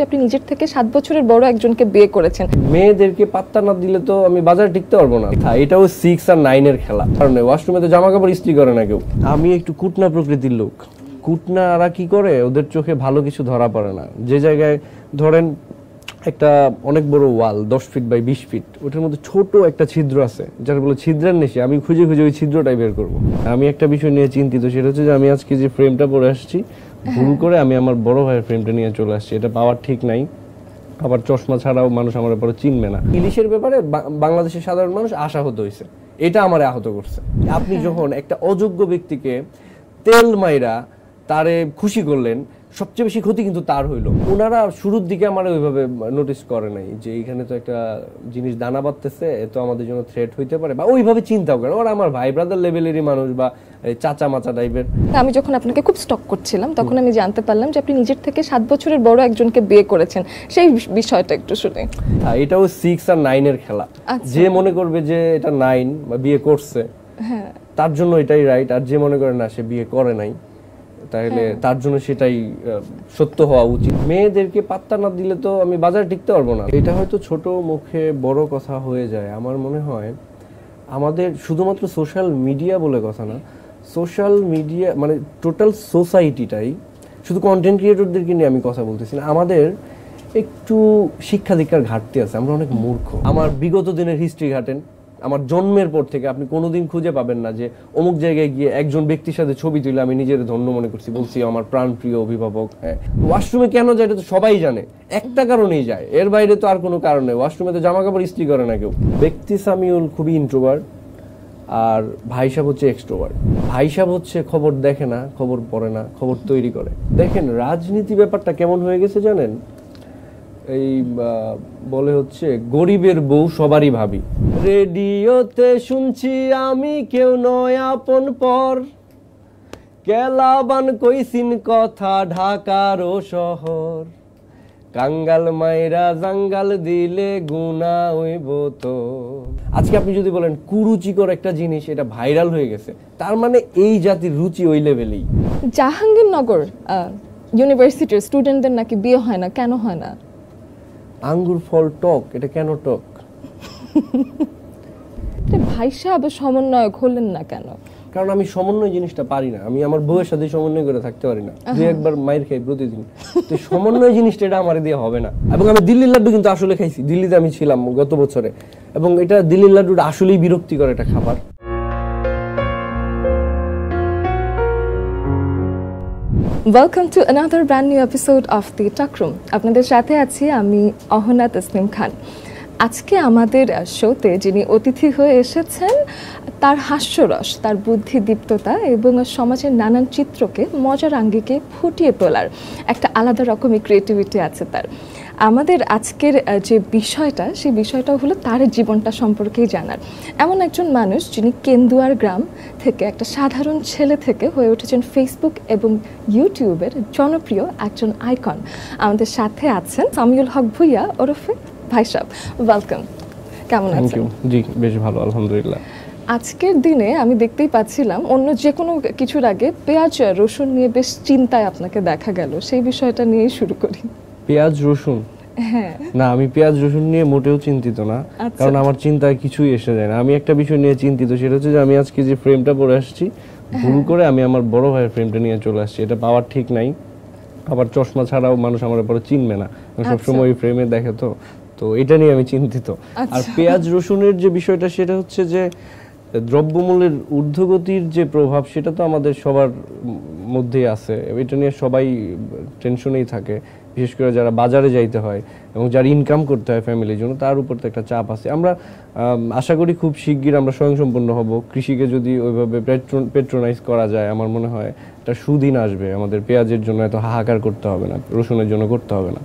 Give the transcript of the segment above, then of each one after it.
আপনি নিজের থেকে 7 বছরের বড় একজনকে বিয়ে করেছেন। মেয়েদেরকে পাত্তা না দিলে তো আমি বাজারে টিকতে পারবো না। এটাও 6 আর 9 এর খেলা। কারণ ওয়াশরুমে তো জামা কাপড় ইস্ত্রি করে না কেউ। আমি একটু কুটনা প্রকৃতির লোক। কুটনারা কি করে, ওদের চোখে ভালো কিছু ধরা পড়ে না। যে জায়গায় ধরেন একটা অনেক বড় ওয়াল 10 ফিট বাই 20 ফিট, ওটার মধ্যে ছোট একটা ছিদ্র আছে, যার বলে ছিদ্রের নেশে। আমি খুঁজে খুঁজে ওই ছিদ্রটাই বের করবো। আমি একটা বিষয় নিয়ে চিন্তিত, সেটা হচ্ছে যে আমি আজকে যে ফ্রেমটা পরে আসছি, ভুল করে আমি আমার বড় ভাইয়ের ফ্রেমটা নিয়ে চলে আসছি। এটা পাওয়ার ঠিক নাই। আবার চশমা ছাড়াও মানুষ আমার পরে চিনবে না। ইলিশের ব্যাপারে বাংলাদেশের সাধারণ মানুষ আশাহত হয়েছে, এটা আমার আহত করছে। আপনি যখন একটা অযোগ্য ব্যক্তিকে তেল মাইরা তারে খুশি করলেন, সবচেয়ে বেশি ক্ষতি কিন্তু তার হইলো। ওনারা শুরুর দিকে আমার ওইভাবে নোটিস করে নাই যে এইখানে তো একটা জিনিস দানা বাঁধতেছে, এত আমাদের জন্য থ্রেট হইতে পারে, বা ওইভাবে চিন্তাও করে। ওরা আমার ভাই ব্রাদার লেভেলেরই মানুষ, বা চাচা মাচা টাইপের। আমি যখন আপনাকে খুব স্টক করছিলাম, তখন আমি জানতে পারলাম যে আপনি নিজের থেকে 7 বছরের বড় একজনকে বিয়ে করেছেন। সেই বিষয়টা একটু শুনি। এটাও 6 আর 9 এর খেলা। যে মনে করবে যে এটা 9 বা বিয়ে করছে, হ্যাঁ, তার জন্য এটাই রাইট। আর যে মনে করে না সে বিয়ে করে নাই, তাহলে তার জন্য সেটাই সত্য হওয়া উচিত। মেয়েদেরকে পাত্তা না দিলে তো আমি বাজারে টিকতে পারবো না। এটা হয়তো ছোট মুখে বড় কথা হয়ে যায়। আমার মনে হয় আমাদের শুধুমাত্র সোশ্যাল মিডিয়া বলে কথা না, সোশ্যাল মিডিয়া মানে টোটাল সোসাইটিটাই, শুধু কন্টেন্ট ক্রিয়েটরদেরকে নিয়ে আমি কথা বলতেছি না, আমাদের একটু শিক্ষা দীক্ষার ঘাটতি আছে। আমরা অনেক মূর্খ। আমার বিগত দিনের হিস্ট্রি ঘাটেন, আমার জন্মের পর থেকে আপনি কোনোদিন খুঁজে পাবেন না যে অমুক জায়গায় গিয়ে একজন ব্যক্তির সাথে ছবি তুলে আমি নিজের ধন্য মনে করছি, বলছি আমার প্রাণপ্রিয় অভিভাবক। হ্যাঁ, ওয়াশরুমে কেন যায় এটা তো সবাই জানে, একটা কারণেই যায়, এর বাইরে তো আর কোনো কারণ নেই। ওয়াশরুমে তো জামা কাপড় ইস্ত্রি করে না কেউ। ব্যক্তি সামিউল খুবই ইন্ট্রোভার্ট, আর ভাই সাহেব হচ্ছে এক্সট্রোভার্ট। ভাই সাহেব হচ্ছে খবর দেখে না, খবর পড়ে না, খবর তৈরি করে। দেখেন রাজনীতি ব্যাপারটা কেমন হয়ে গেছে জানেন, এই বলে হচ্ছে গরিবের বউ সবারই ভাবি। রেডিওতে শুনছি আমি কেউ নয় আপন পর, কেলাবান কইছিন কথা ঢাকারও শহর, কাঙ্গাল মাইরা জাঙ্গাল দিলে গুনা হইব তো। আজকে আপনি যদি বলেন কুরুচিকর একটা জিনিস, এটা ভাইরাল হয়ে গেছে, তার মানে এই জাতির রুচি ওই লেভেলেই। জাহাঙ্গীরনগর ইউনিভার্সিটির স্টুডেন্টদের নাকি বিয়ে হয় না, কেন হয় না? আঙ্গুর ফল টক, এটা কেন টক? ভাই সাহেব সমন্বয়ক হলেন না কেন? কারণ আমি সমন্বয় জিনিসটা পারি না। আমি আমার বউয়ের সাথে সমন্বয় করে থাকতে পারি না। দুই একবার মাইর খাই প্রতিদিন, তো সমন্বয় জিনিসটা এটা আমার দিয়ে হবে না। এবং আমি দিল্লির লাড্ডু কিন্তু আসলে খাইছি, দিল্লিতে আমি ছিলাম গত বছরে, এবং এটা দিল্লির লাড্ডুটা আসলেই বিরক্তিকর একটা খাবার। Welcome to another brand new episode of the Talkroom. আপনাদের সাথে আছি আমি অহনা তসনিম খান। আজকে আমাদের শোতে যিনি অতিথি হয়ে এসেছেন, তার হাস্যরস, তার বুদ্ধিদীপ্ততা এবং সমাজের নানান চিত্রকে মজার আঙ্গিকে ফুটিয়ে তোলার একটা আলাদা রকমের ক্রিয়েটিভিটি আছে তার। আমাদের আজকের যে বিষয়টা, সেই বিষয়টা হলো তার জীবনটা সম্পর্কেই জানার। এমন একজন মানুষ যিনি কেন্দুয়ার গ্রাম থেকে একটা সাধারণ ছেলে থেকে হয়ে উঠেছেন ফেসবুক এবং ইউটিউবের জনপ্রিয় একজন আইকন। আমাদের সাথে আছেন সামিউল হক ভুইয়া ওরফে ভাই সাহেব। ওয়েলকাম। কেমন আছেন? জি বেশ ভালো, আলহামদুলিল্লাহ। আজকের দিনে আমি দেখতেই পাচ্ছিলাম অন্য যে কোনো কিছুর আগে পেঁয়াজ রসুন নিয়ে বেশ চিন্তায় আপনাকে দেখা গেল, সেই বিষয়টা নিয়েই শুরু করি। পেঁয়াজ রসুন? হ্যাঁ, না আমি পেঁয়াজ রসুন নিয়ে মোটেও চিন্তিত না, কারণ আমার চিন্তায় কিছুই এসে যায় না। আমি একটা বিষয় নিয়ে চিন্তিত, সেটা হচ্ছে যে আমি আজকে যে ফ্রেমটা পরে আসছি, ভুল করে আমি আমার বড় ভাইয়ের ফ্রেমটা নিয়ে চলে আসছি। এটা পাওয়ার ঠিক নাই। আবার চশমা ছাড়াও মানুষ আমার পরে চিনবে না, সবসময় ওই ফ্রেমে দেখে, তো এটা নিয়ে আমি চিন্তিত। আর পেঁয়াজ রসুনের যে বিষয়টা, সেটা হচ্ছে যে দ্রব্যমূল্যের ঊর্ধ্বগতির যে প্রভাব, সেটা তো আমাদের সবার মধ্যেই আছে। এটা নিয়ে সবাই টেনশনেই থাকে, বিশেষ করে যারা বাজারে যাইতে হয় এবং যারা ইনকাম করতে হয় ফ্যামিলির জন্য, তার উপর তো একটা চাপ আছে। আমরা আশা করি খুব শিগগির আমরা স্বয়ংসম্পূর্ণ হব। কৃষিকে যদি ওইভাবে পেট্রোনাইজ করা যায়, আমার মনে হয় একটা সুদিন আসবে। আমাদের পেঁয়াজের জন্য এত হাহাকার করতে হবে না, রসুনের জন্য করতে হবে না।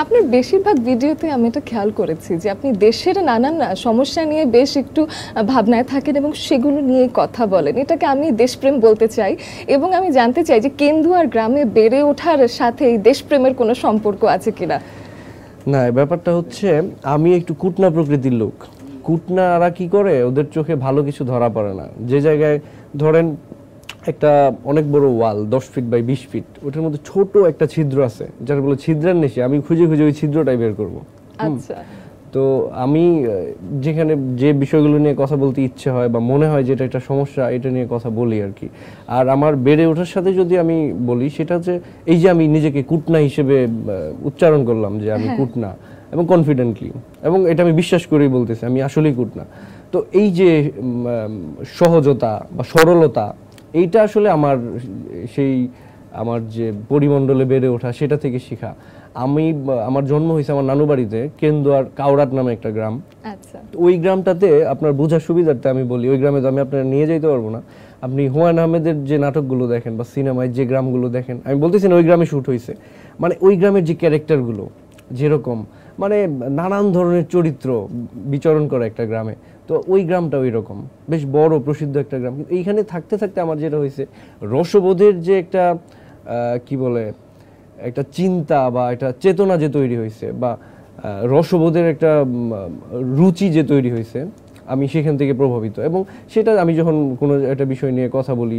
আপনার বেশিরভাগ ভিডিওতে আমি এটা খেয়াল করেছি যে আপনি দেশের নানান সমস্যা নিয়ে বেশ একটু ভাবনায় থাকেন এবং সেগুলো নিয়ে কথা বলেন। এটাকে আমি দেশপ্রেম বলতে চাই, এবং আমি জানতে চাই যে কেন্দুয়ার গ্রামে বেড়ে ওঠার সাথে এই দেশপ্রেমের কোনো সম্পর্ক আছে কিনা? না, ব্যাপারটা হচ্ছে আমি একটু কুটনা প্রকৃতির লোক। কুটনারা কি করে, ওদের চোখে ভালো কিছু ধরা পড়ে না। যে জায়গায় ধরেন একটা অনেক বড় ওয়াল 10 ফিট বাই 20 ফিট, ওটার মধ্যে ছোট একটা ছিদ্র আছে, যার বলে ছিদ্রের নেশে। আমি খুঁজে খুঁজে ওই ছিদ্রটাই বের করব। আচ্ছা, তো আমি যেখানে যে বিষয়গুলো নিয়ে কথা বলতে ইচ্ছে হয় বা মনে হয় যে এটা একটা সমস্যা, এটা নিয়ে কথা বলি আর কি। আর আমার বেড়ে ওঠার সাথে যদি আমি বলি, সেটা হচ্ছে এই যে আমি নিজেকে কুটনা হিসেবে উচ্চারণ করলাম যে আমি কুটনা, এবং কনফিডেন্টলি, এবং এটা আমি বিশ্বাস করেই বলতেছি আমি আসলেই কুটনা। তো এই যে সহজতা বা সরলতা, এইটা আসলে আমার যে পরিমণ্ডলে বেড়ে ওঠা, সেটা থেকে শেখা। আমার জন্ম হয়েছে আমার নানু বাড়িতে, কেন্দুয়ার কাউরাট নামে একটা গ্রাম। আচ্ছা, ওই গ্রামটাতে আপনার বোঝার সুবিধার্থে আমি বলি, ওই গ্রামে তো আমি আপনার নিয়ে যেতে পারবো না। আপনি হুমায়ুন আহমেদের যে নাটকগুলো দেখেন বা সিনেমায় যে গ্রামগুলো দেখেন, আমি বলতেছি না ওই গ্রামে শুট হয়েছে, মানে ওই গ্রামের যে ক্যারেক্টারগুলো যেরকম, মানে নানান ধরনের চরিত্র বিচরণ করে একটা গ্রামে, তো ওই গ্রামটা ওই রকম বেশ বড় প্রসিদ্ধ একটা গ্রাম। কিন্তু এইখানে থাকতে থাকতে আমার যেটা হয়েছে, রসবোধের যে একটা কি বলে একটা চিন্তা বা একটা চেতনা যে তৈরি হয়েছে, বা রসবোধের একটা রুচি যে তৈরি হয়েছে, আমি সেখান থেকে প্রভাবিত। এবং সেটা আমি যখন কোনো একটা বিষয় নিয়ে কথা বলি,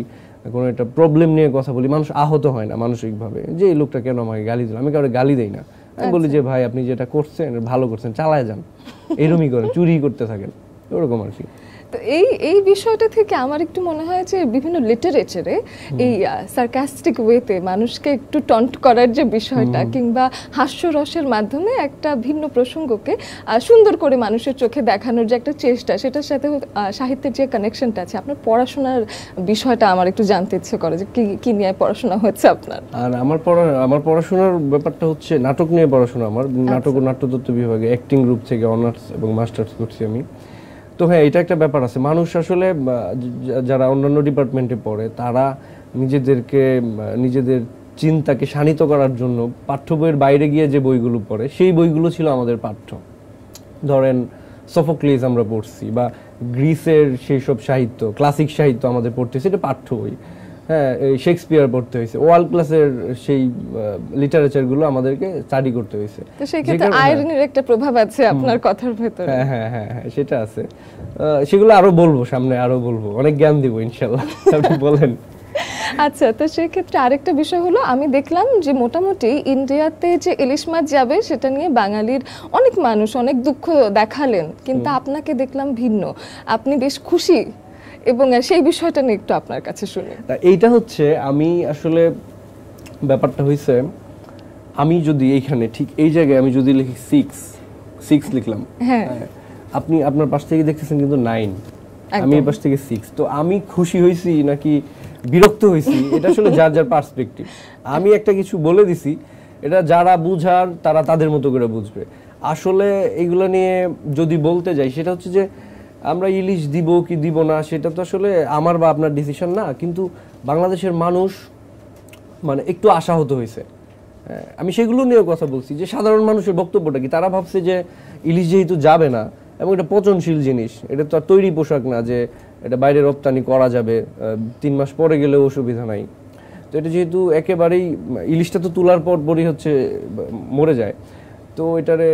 কোনো একটা প্রবলেম নিয়ে কথা বলি, মানুষ আহত হয় না মানসিকভাবে যে এই লোকটা কেন আমাকে গালি দিল। আমি কারো গালি দেই না, আমি বলি যে ভাই আপনি যেটা করছেন ভালো করছেন, চালায় যান, এরমই করেন, চুরি করতে থাকেন, ওরকম আর কি। তো এই বিষয়টা থেকে আমার একটু মনে হয় যে বিভিন্ন লিটারেচারে এই সার্কাস্টিক ওয়েতে মানুষকে একটু টন্ট করার যে বিষয়টা, কিংবা হাস্যরসের মাধ্যমে একটা ভিন্ন প্রসঙ্গকে সুন্দর করে মানুষের চোখে দেখানোর যে একটা চেষ্টা, সেটার সাথে সাহিত্যের যে কানেকশনটা আছে। আপনার পড়াশোনার বিষয়টা আমার একটু জানতে ইচ্ছে করে যে কি নিয়ে পড়াশোনা হচ্ছে আপনার। আর আমার পড়াশোনার ব্যাপারটা হচ্ছে নাটক নিয়ে পড়াশোনা। আমার নাটক ও নাট্যতত্ত্ব বিভাগে অ্যাক্টিং গ্রুপ থেকে অনার্স এবং মাস্টার্স করছি আমি। তো হ্যাঁ, এটা একটা ব্যাপার আছে। মানুষ আসলে যারা অন্যান্য ডিপার্টমেন্টে পড়ে, তারা নিজেদের চিন্তাকে শানিত করার জন্য পাঠ্য বইয়ের বাইরে গিয়ে যে বইগুলো পড়ে, সেই বইগুলো ছিল আমাদের পাঠ্য। ধরেন সফোক্লিস আমরা পড়ছি, বা গ্রিসের সেই সব সাহিত্য, ক্লাসিক সাহিত্য আমাদের পড়তে হয়েছে, এটা পাঠ্য বই। হ্যাঁ, শেক্সপিয়ার পড়তে হয়েছে, ওয়ার্ল্ড ক্লাসের সেই লিটারেচার গুলো আমাদেরকে স্টাডি করতে হয়েছে। তো সেই ক্ষেত্রে আইরনির একটা প্রভাব আছে আপনার কথার ভেতরে। হ্যাঁ হ্যাঁ হ্যাঁ হ্যাঁ, সেটা আছে। সেগুলো আরো বলবো, সামনে আরো বলবো, অনেক জ্ঞান দিব ইনশাআল্লাহ। আপনি বলেন। আচ্ছা, তো সেই ক্ষেত্রে আরেকটা বিষয় হলো, আমি দেখলাম যে মোটামুটি ইন্ডিয়াতে যে ইলিশ মাছ যাবে সেটা নিয়ে বাঙালির অনেক মানুষ অনেক দুঃখ দেখালেন, কিন্তু আপনাকে দেখলাম ভিন্ন, আপনি বেশ খুশি, এবং সেই বিষয়টা নিয়ে একটু আপনার কাছে শুনি। এইটা হচ্ছে, আমি আসলে ব্যাপারটা হয়েছে, আমি যদি এইখানে ঠিক এই জায়গায় আমি যদি লিখি 6 লিখলাম, হ্যাঁ, আপনি আপনার পাশ থেকে দেখতেছেন কিন্তু 9, আমি এই পাশ থেকে 6, তো আমি খুশি হয়েছি নাকি বিরক্ত হয়েছি, এটা আসলে যার যার পার্সপেক্টিভ। আমি একটা কিছু বলে দিছি, এটা যারা বুঝার তারা তাদের মতো করে বুঝবে। আসলে এগুলো নিয়ে যদি বলতে যাই, সেটা হচ্ছে যে আমরা ইলিশ দিব কি দিব না, সেটা তো আসলে আমার বা আপনার ডিসিশন না, কিন্তু বাংলাদেশের মানুষ মানে একটু আশাহত হয়েছে। আমি সেগুলো নিয়েও কথা বলছি যে সাধারণ মানুষের বক্তব্যটা কি, তারা ভাবছে যে ইলিশ যেহেতু যাবে না, এবং এটা পচনশীল জিনিস, এটা তো আর তৈরি পোশাক না যে এটা বাইরে রপ্তানি করা যাবে, 3 মাস পরে গেলেও অসুবিধা নাই। তো এটা যেহেতু একেবারেই, ইলিশটা তো তোলার পরই হচ্ছে মরে যায়, তো এটারে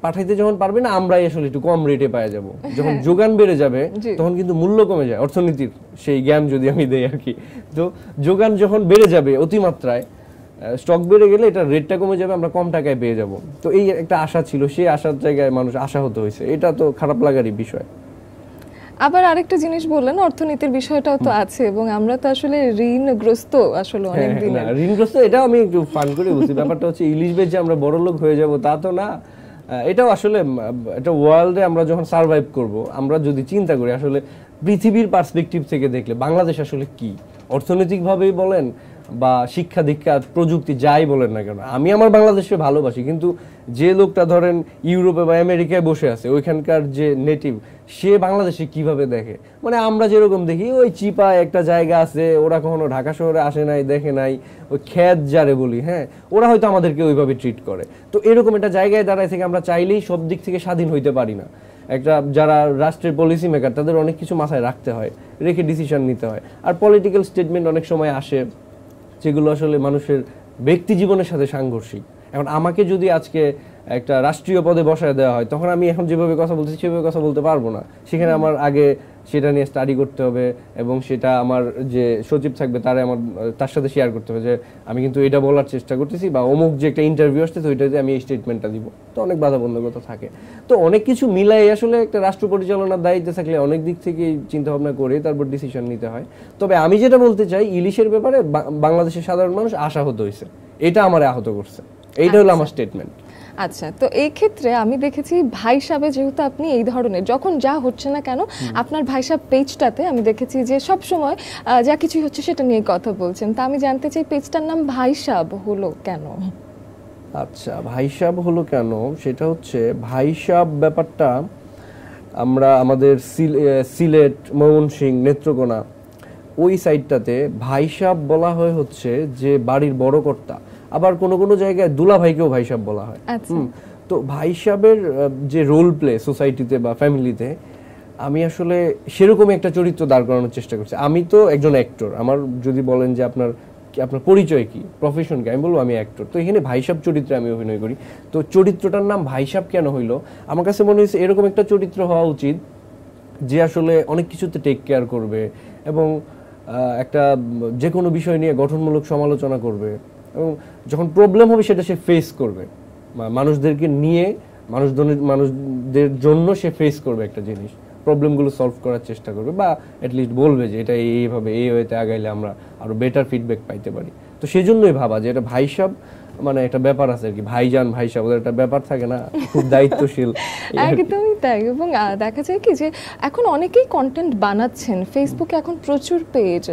পাঠাইতে যখন পারবে না, আমরাই আসলে একটু কম রেটে পাওয়া যাব। যখন যোগান বেড়ে যাবে তখন কিন্তু মূল্য কমে যায়, অর্থনীতির সেই জ্ঞান যদি আমি দেই আর কি। তো যোগান যখন বেড়ে যাবে অতিমাত্রায়, স্টক বেড়ে গেলে এটা রেটটা কমে যাবে, আমরা কম টাকায় পেয়ে যাব। তো এই একটা আশা ছিল, সেই আশার জায়গায় মানুষ আশাহত হয়েছে, এটা তো খারাপ লাগারই বিষয়। আবার আরেকটা জিনিস বললেন, অর্থনীতির বিষয়টাও তো আছে, এবং আমরা তো আসলে ঋণগ্রস্ত আসলে অনেক দিন। ঋণগ্রস্ত, এটাও আমি একটু ফান করে বলছি। ব্যাপারটা হচ্ছে ইলিশ বেচে আমরা বড় লোক হয়ে যাব তা তো না। এটাও আসলে এটা ওয়ার্ল্ডে আমরা যখন সার্ভাইভ করব, আমরা যদি চিন্তা করি আসলে পৃথিবীর পার্সপেক্টিভ থেকে দেখলে বাংলাদেশ আসলে কি, অর্থনৈতিকভাবেই বলেন বা শিক্ষা দীক্ষা প্রযুক্তি যাই বলেন না কেন, আমি আমার বাংলাদেশকে ভালোবাসি, কিন্তু যে লোকটা ধরেন ইউরোপে বা আমেরিকায় বসে আছে, ওইখানকার যে নেটিভ, সে বাংলাদেশে কিভাবে দেখে, মানে আমরা যেরকম দেখি ওই চিপা একটা জায়গা আছে, ওরা কখনো ঢাকা শহরে আসে নাই, দেখে নাই, ওই খ্যাত যারে বলি, হ্যাঁ, ওরা হয়তো আমাদেরকে ওইভাবে ট্রিট করে। তো এরকম একটা জায়গায় দাঁড়ায় থেকে আমরা চাইলেই সব দিক থেকে স্বাধীন হইতে পারি না। একটা যারা রাষ্ট্রের পলিসি মেকার, তাদের অনেক কিছু মাথায় রাখতে হয়, রেখে ডিসিশন নিতে হয়। আর পলিটিক্যাল স্টেটমেন্ট অনেক সময় আসে যেগুলো আসলে মানুষের ব্যক্তি জীবনের সাথে সাংঘর্ষিক। এখন আমাকে যদি আজকে একটা রাষ্ট্রীয় পদে বসায় দেওয়া হয়, তখন আমি এখন যেভাবে কথা বলছি সেভাবে কথা বলতে পারবো না। সেখানে আমার আগে সেটা নিয়ে স্টাডি করতে হবে এবং সেটা আমার যে সচিব থাকবে তার সাথে শেয়ার করতে হবে যে আমি কিন্তু এটা বলার চেষ্টা করতেছি, বা অমুক যে একটা ইন্টারভিউ আসছে তো ওইটাতে আমি এই স্টেটমেন্টটা দিব। তো অনেক বাধাবন্ধকতা থাকে, তো অনেক কিছু মিলাই আসলে একটা রাষ্ট্র পরিচালনার দায়িত্বে থাকলে অনেক দিক থেকে চিন্তা ভাবনা করে তারপর ডিসিশন নিতে হয়। তবে আমি যেটা বলতে চাই, ইলিশের ব্যাপারে বাংলাদেশের সাধারণ মানুষ আশাহত হয়েছে, এটা আমার আহত করছে, এইটা হলো আমার স্টেটমেন্ট। আচ্ছা, তো এই ক্ষেত্রে আমি দেখেছি ভাই সাহেব, যেহেতু আপনি এই ধরনের যখন যা হচ্ছে না কেন আপনার ভাই সাহেব পেজটাতে আমি দেখেছি যে সব সময় যা কিছু হচ্ছে সেটা নিয়ে কথা বলছেন। তা আমি জানতে চাই পেজটার নাম ভাই সাহেব হলো কেন? আচ্ছা, ভাই সাহেব হলো কেন, সেটা হচ্ছে ভাই সাহেব ব্যাপারটা আমরা আমাদের সিলেট, ময়মনসিংহ, নেত্রকোনা ওই সাইডটাতে ভাই সাহেব বলা হয় হচ্ছে যে বাড়ির বড় কর্তা, আবার কোনো কোনো জায়গায় দুলা ভাইকেও ভাই সাহেব বলা হয়। তো ভাই সাহেবের যে রোল প্লে সোসাইটিতে বা ফ্যামিলিতে, আমি আসলে সেরকম একটা চরিত্র দাঁড় করানোর চেষ্টা করছি। আমি তো একজন অ্যাক্টর, আমার যদি বলেন যে আপনার পরিচয় কি, প্রফেশন কি, আমি বলবো আমি অ্যাক্টর। তো এখানে ভাই সাহেব চরিত্রে আমি অভিনয় করি। তো চরিত্রটার নাম ভাই সাহেব কেন হইলো, আমার কাছে মনে হয়েছে এরকম একটা চরিত্র হওয়া উচিত যে আসলে অনেক কিছুতে টেক কেয়ার করবে এবং একটা যে কোনো বিষয় নিয়ে গঠনমূলক সমালোচনা করবে এবং যখন প্রবলেম হবে সেটা সে ফেস করবে, মানুষদেরকে নিয়ে মানুষদের জন্য সে ফেস করবে একটা জিনিস, প্রবলেমগুলো সলভ করার চেষ্টা করবে, বা অ্যাটলিস্ট বলবে যে এটা এইভাবে এই ওয়েতে আগাইলে আমরা আরো বেটার ফিডব্যাক পাইতে পারি। তো সেই জন্যই ভাবা যে এটা ভাই সাহেব মানে একটা ব্যাপার আছে আর কি, ভাইজান ভাই সাহেব, ওদের একটা ব্যাপার থাকে না, খুব দায়িত্বশীল। একদমই তাই। এবং দেখা যায় কি যে এখন অনেকেই কন্টেন্ট বানাচ্ছেন, ফেসবুকে এখন প্রচুর পেজ,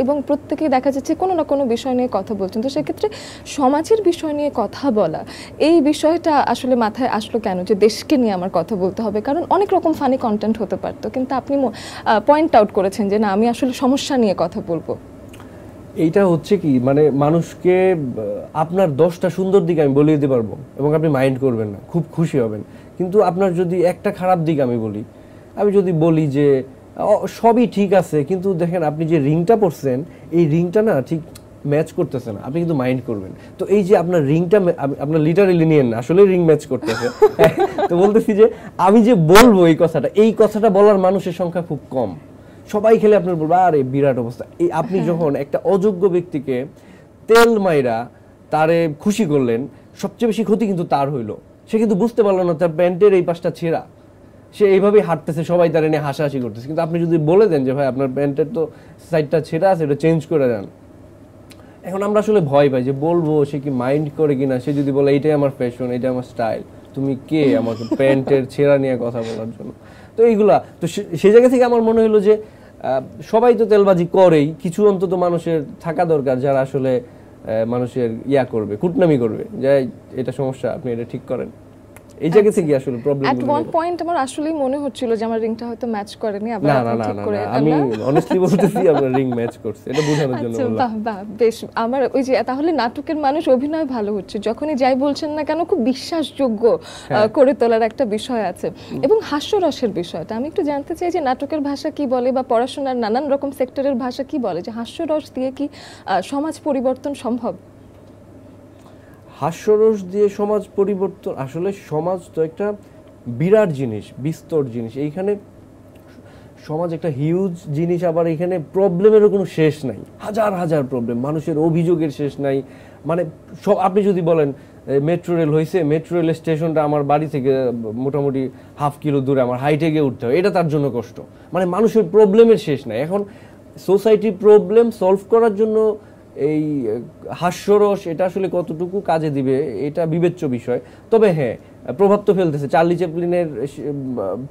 এবং প্রত্যেকেই দেখা যাচ্ছে কোনো না কোনো বিষয় নিয়ে কথা বলছেন। তো সেক্ষেত্রে সমাজের বিষয় নিয়ে কথা বলা, এই বিষয়টা আসলে মাথায় আসলো কেন যে দেশকে নিয়ে আমার কথা বলতে হবে? কারণ অনেক রকম ফানি কন্টেন্ট হতে পারতো, কিন্তু আপনি পয়েন্ট আউট করেছেন যে না, আমি আসলে সমস্যা নিয়ে কথা বলবো। এইটা হচ্ছে কি, মানে মানুষকে আপনার 10টা সুন্দর দিক আমি বলে দিতে পারবো এবং আপনি মাইন্ড করবেন না, খুব খুশি হবেন। কিন্তু আপনার যদি একটা খারাপ দিক আমি যদি বলি যে সবই ঠিক আছে, কিন্তু দেখেন আপনি যে রিংটা পরছেন এই রিংটা না ঠিক ম্যাচ করতেছে না, আপনি কিন্তু মাইন্ড করবেন। তো এই যে আপনার রিংটা, আপনার লিটারালি নিয়েন না, আসলে রিং ম্যাচ করতেছে। তো বলতেছি যে আমি যে বলবো এই কথাটা বলার মানুষের সংখ্যা খুব কম। সবাই খেলে আপনার বলবো আরে বিরাট অবস্থা। এই আপনি যখন একটা অযোগ্য ব্যক্তিকে তেল মাইরা তারে খুশি করলেন, সবচেয়ে বেশি ক্ষতি কিন্তু তার হইলো। সে কিন্তু বুঝতে পারলো না তার প্যান্টের এই পাশটা ছেঁড়া, সে এইভাবেই হাঁটতেছে, সবাই তার নিয়ে হাসাহাসি করতেছে। কিন্তু আপনি যদি বলে দেন যে ভাই আপনার প্যান্টের তো সাইডটা ছেঁড়া আছে, এটা চেঞ্জ করে দেন, এখন আমরা আসলে ভয় পাই যে বলবো সে কি মাইন্ড করে কিনা। সে যদি বলে এইটাই আমার ফ্যাশন, এইটা আমার স্টাইল, তুমি কে আমাকে প্যান্টের ছেঁড়া নিয়ে কথা বলার জন্য? তো এইগুলা তো সেই জায়গা থেকে আমার মনে হলো যে সবাই তো তেলবাজি করেই, কিছু অন্তত মানুষের থাকা দরকার যারা আসলে মানুষের করবে, কুটনামি করবে, যে এটা সমস্যা, আপনি এটা ঠিক করেন। এই জায়গা থেকে আসলে প্রবলেম। এট ওয়ান পয়েন্ট আমার আসলেই মনে হচ্ছিল যে আমার রিংটা হয়তো ম্যাচ করেনি, আবার আপনি ঠিক করে দেন। আমি অনেস্টলি বলতেছি আপনার রিং ম্যাচ করছে, এটা বোঝানোর জন্য বললাম। বাহ বাহ, বেশ। আমার ওই যে তাহলে নাটকের মানুষ অভিনয় ভালো হচ্ছে, যখনই যাই বলছেন না কেন খুব বিশ্বাসযোগ্য করে তোলার একটা বিষয় আছে। এবং হাস্যরসের বিষয়টা আমি একটু জানতে চাই যে নাটকের ভাষা কি বলে, বা পড়াশোনার নানান রকম সেক্টরের ভাষা কি বলে, যে হাস্যরস দিয়ে কি সমাজ পরিবর্তন সম্ভব? হাস্যরস দিয়ে সমাজ পরিবর্তন, আসলে সমাজ তো একটা বিরাট জিনিস, বিস্তর জিনিস। এইখানে সমাজ একটা হিউজ জিনিস, আবার এখানে প্রবলেমেরও কোনো শেষ নাই, হাজার হাজার প্রবলেম, মানুষের অভিযোগের শেষ নাই। মানে আপনি যদি বলেন মেট্রো রেল হয়েছে, মেট্রো রেল স্টেশনটা আমার বাড়ি থেকে মোটামুটি হাফ কিলো দূরে, আমার হাইটে গিয়ে উঠতে হয়, এটা তার জন্য কষ্ট। মানে মানুষের প্রবলেমের শেষ নাই। এখন সোসাইটির প্রবলেম সলভ করার জন্য এই হাস্যরস এটা আসলে কতটুকু কাজে দিবে এটা বিবেচ্য বিষয়। তবে হ্যাঁ, প্রভাব তো ফেলতেছে, চার্লি চ্যাপলিনের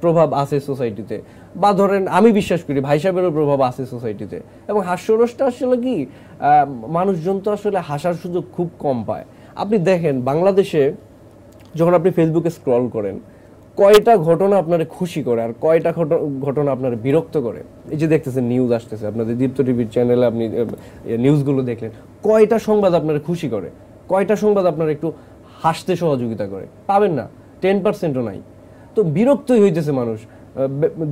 প্রভাব আছে সোসাইটিতে, বা ধরেন আমি বিশ্বাস করি ভাই সাহেবেরও প্রভাব আছে সোসাইটিতে। এবং হাস্যরসটা আসলে কি, মানুষজন তো আসলে হাসার সুযোগ খুব কম পায়। আপনি দেখেন বাংলাদেশে যখন আপনি ফেসবুকে স্ক্রল করেন, কয়টা ঘটনা আপনার খুশি করে আর কয়টা ঘটনা আপনার বিরক্ত করে। এই যে দেখতেছেন নিউজ আসতেছে, আপনাদের দীপ্ত টিভির চ্যানেলে আপনি নিউজগুলো দেখলেন, কয়টা সংবাদ আপনার খুশি করে, কয়টা সংবাদ আপনার একটু হাসতে সহযোগিতা করে? পাবেন না, 10%ও নাই। তো বিরক্তই হইতেছে মানুষ,